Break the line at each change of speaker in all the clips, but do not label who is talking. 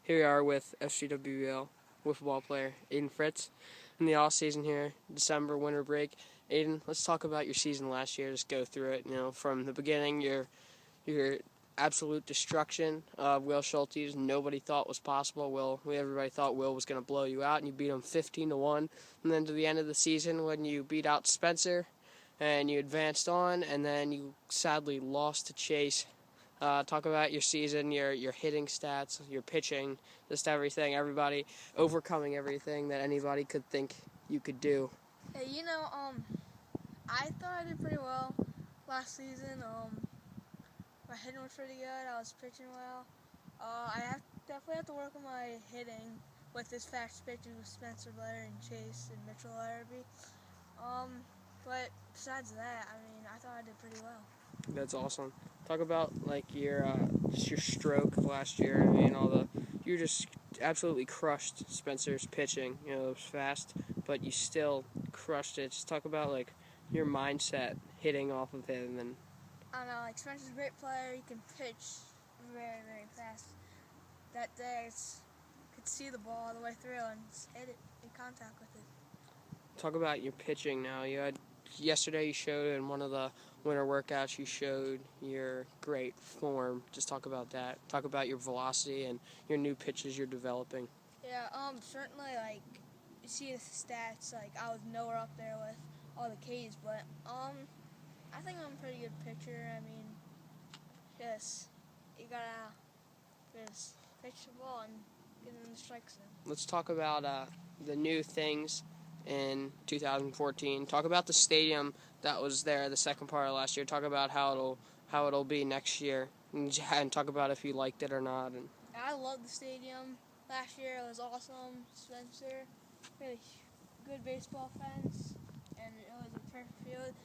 Here we are with FCWL wiffle player Aidan in the off-season here, December winter break. Aidan, let's talk about your season last year. Just go through it. From the beginning, your absolute destruction of Will Schultes. Nobody thought was possible. Everybody thought Will was going to blow you out, and you beat him 15-1. And then to the end of the season, when you beat out Spencer, and you advanced on, and then you sadly lost to Chase. Talk about your season, your hitting stats, your pitching, just everything, everybody overcoming everything that anybody could think you could do.
Hey, I thought I did pretty well last season. My hitting was pretty good. I was pitching well. Definitely have to work on my hitting with this fast pitching with Spencer Blair and Chase and Mitchell Larrabee. But besides that, I thought I did pretty well.
That's awesome. Talk about your just your stroke last year. You just absolutely crushed Spencer's pitching. It was fast, but you still crushed it. Just talk about your mindset hitting off of him. And
I don't know, Spencer's a great player. He can pitch very, very fast. That day, could see the ball all the way through and just hit it in contact with it.
Talk about your pitching now. Yesterday you showed in one of the winter workouts, you showed your great form. Just talk about that. Talk about your velocity and your new pitches you're developing.
Yeah, certainly, you see the stats, I was nowhere up there with all the Ks, but, I think I'm a pretty good pitcher. You gotta just pitch the ball and get in the strike zone.
Let's talk about the new things in 2014. Talk about the stadium that was there the second part of last year. Talk about how it'll be next year, and talk about if you liked it or not. And
I loved the stadium last year. It was awesome. Spencer, we had a good baseball fence, and it was a perfect field.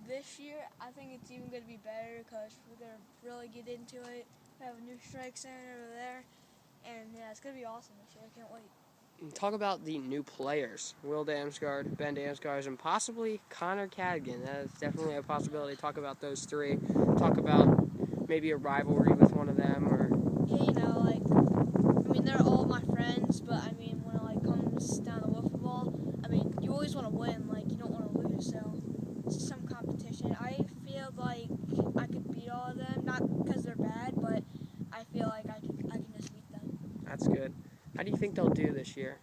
This year, I think it's even going to be better because we're going to really get into it. We have a new strike center over there, and yeah, it's going to be awesome this year. I can't wait.
And talk about the new players, Will Damsgaard, Ben Damsgaard, and possibly Connor Cadigan. That is definitely a possibility. Talk about those three. Talk about maybe a rivalry with one of them.
They're all my friends, but when it comes down to wiffle ball, you always want to win. You don't want to lose, so it's just some competition. I feel like I could beat all of them, not because they're bad, but I feel like I can just beat them.
That's good. How do you think they'll do this year?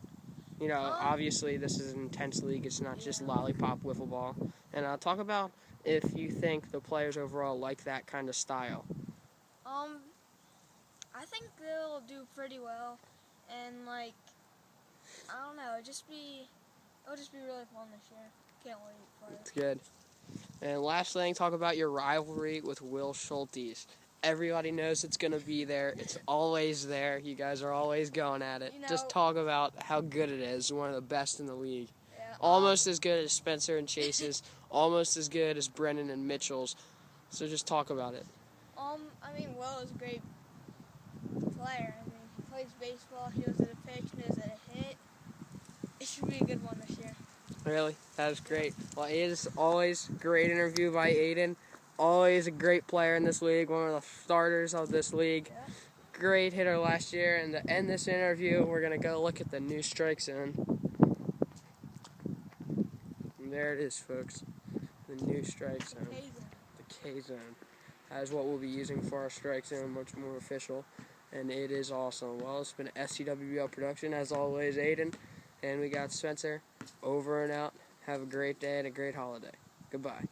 Obviously this is an intense league. It's not just lollipop wiffle ball. And talk about if you think the players overall like that kind of style.
I think they'll do pretty well, and I don't know, it'll just be really fun this year. Can't wait for it.
It's good. And last thing, talk about your rivalry with Will Schultes. Everybody knows it's going to be there. It's always there. You guys are always going at it. Just talk about how good it is. One of the best in the league.
Yeah,
almost as good as Spencer and Chase's. Almost as good as Brennan and Mitchell's. So just talk about it.
Will is a great player. He plays baseball. He knows how to pitch. He knows how to hit. It should be a good one this year.
Really? That is great. Well, it is always a great interview by Aidan. Always a great player in this league, one of the starters of this league.
Yeah.
Great hitter last year. And to end this interview, we're going to go look at the new strike zone. And there it is, folks. The new strike zone. The K zone. That is what we'll be using for our strike zone, much more official. And it is awesome. Well, it's been an FCWL production, as always, Aidan. And we got Spencer over and out. Have a great day and a great holiday. Goodbye.